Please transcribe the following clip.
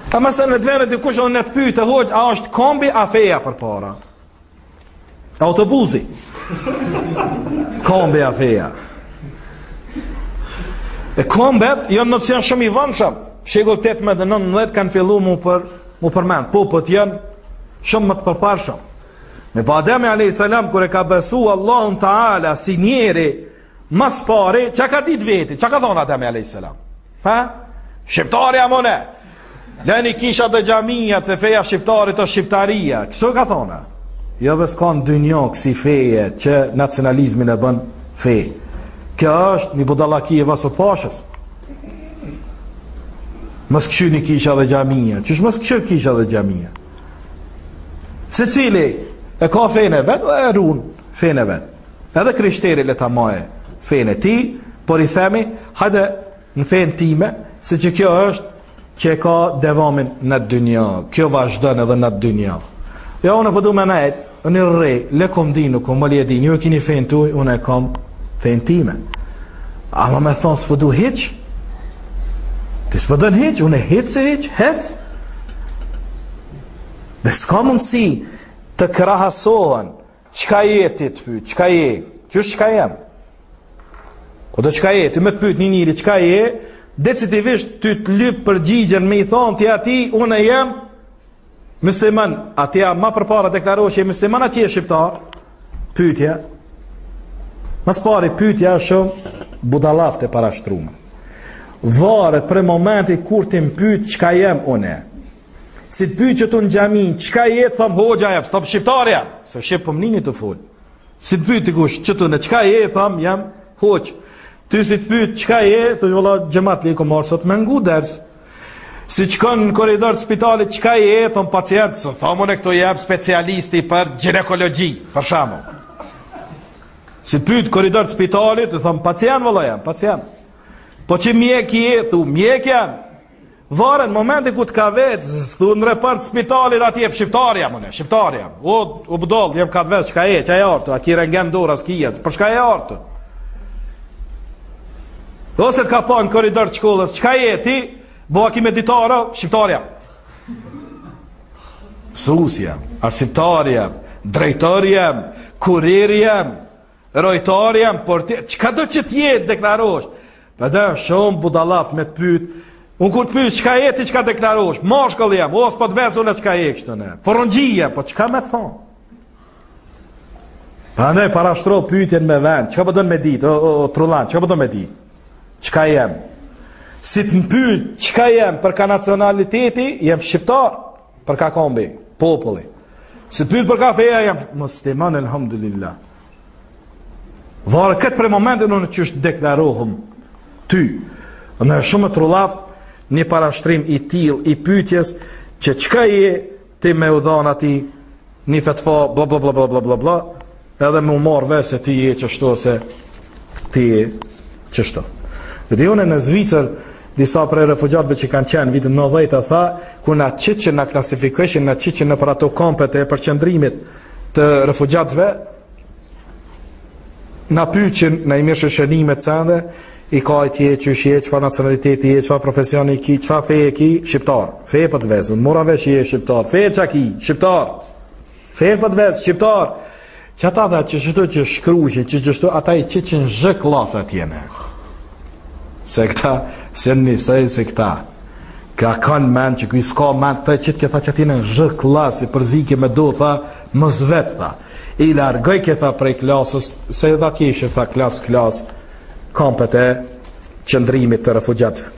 A mëse në të vene dikush në të pyte hoq, a është kombi a feja për para? Autobusi. Kombi a feja. E kombet janë nocion shumë i vëndshëm. Shekull 18-19 kanë fillu mu përmend. Popët janë shumë më të përparshëm. Me pa Ademi a.s. kër e ka besu Allahun Taala si njeri mas pari, që ka dit veti? Që ka thonë Ademi a.s. Shqiptarja mone, leni kisha dhe gjamija, se feja shqiptarit o shqiptaria. Kështu ka thonë? Jo bes kanë dynjo kësi feje që nacionalizmin e bën fej. Kjo është një budallaki e vasot pashës. Mës këshy një kisha dhe gjamija. Qësh mës këshy kisha dhe gjamija? Se cili e ka fejnë e vetë, e runë fejnë e vetë. Edhe krishteri le ta maje fejnë e ti, por i themi, hajde në fejnë time, se që kjo është që ka devamin në dynja. Kjo vazhdon edhe në dynja. Ja, unë përdu me nejtë, në rrej, le kom di, nuk kom mëlje di, një e kini fejnë tuj, unë e kom fejnë time. Ama me thonë, së përdu hiq? Ti së përdojnë hiq? Unë e hiq se hiq? Hec? Dhe s'ka mundësi të krahasohen, qka je ti të pyt, qka je, qështë qka jem? Po do qka je, ti me të pyt një njëri, qka je, decitivisht ty të lypë përgjigjen me i thonë, ti ati, unë e jem musliman, ati ja ma përpara deklarosh që je musliman, ati je shqiptar, pytja, mas pari pytja shumë budalaft e parashtrume. Varet për momenti kur ti më pyt qka jem unë e. Si të pyt që tu në gjamin, qka je, thëm hoxha jem, stop shqiptarja, se shqip për mënini të full. Si të pyt të kush që tu në qka je, thëm jam hoq. Ty si të pyt qka je, të vëlla gjemat li ko marë sot me ngu ders. Si qëkon në koridor të spitalit qka je, thëm pacient, së thëm unë e këto jem specialisti për ginekologi, për shamu. Si të pyt koridor të spitalit, të thëm pacient vëlla jem, pacient. Po që mjek je, thu mjek jam. Varen, momenti ku të ka vecë, thu në repart spitalit ati e për shqiptarja, mëne, shqiptarja. O bëdoll, jem ka të vecë, qka e, që e artë, a kire ngen dora s'kijet, për shka e artë. Ose të ka pa në koridor të shkollës, qka e ti, bo a ki meditara, shqiptarja. Mësusja, arsiptarja, drejtorja, kurirja, rojtarja, portir, qka do që t'jetë deklarosh? Për dhe shumë budalaft me të pyt. Unë kur të pyt qka e ti qka deklarosh, mashkëll jem, ose po të vesu në qka e kështë në, forongjia, po qka me të thonë? Për ne parashtro pytjen me vend, qka përdojnë me dit, o trullan, qka përdojnë me dit? Qka jem? Si të më pyt qka jem për ka nacionaliteti, jem shqiptar, për ka kombi, populli. Si të pyt për ka feja, jem musliman, elhamdulillah. Varë këtë për momentin në qështë deklarohëm ty. Në shumë të rullaft, një parashtrim i til, i pytjes, që qka je ti me udhan ati një fetfa, bla bla bla bla bla bla bla, edhe me umarve se ti je qështu, se ti je qështu. Dhe une në Zvicër, disa prej refugjatëve që kanë qenë vitin 90 tha, ku na qitë që na klasifikëshin, na qitë që në për ato kampet e përqendrimit të refugjatëve, na pyqin, na i mirë shënimet sende, i ka i tje, që shje, qëfa nacionaliteti je, qëfa profesioni ki, qëfa feje ki, shqiptar. Feje për të vezun, mura vesh je, shqiptar. Feje qa ki, shqiptar. Feje për të vezun, shqiptar. Që ata dhe që qështu që shkruqi, që qështu ata i që në zhë klasë atjene. Se këta, se njësej, se këta. Ka kanë men, që kuj s'ka men, këta i qitë këta që atjene në zhë klasë, i përzike me do, tha, më zvet, tha. I largoj këta prej klasës, se dhe atje ishe, tha, klas, kampet e qëndrimit të refugjatëve.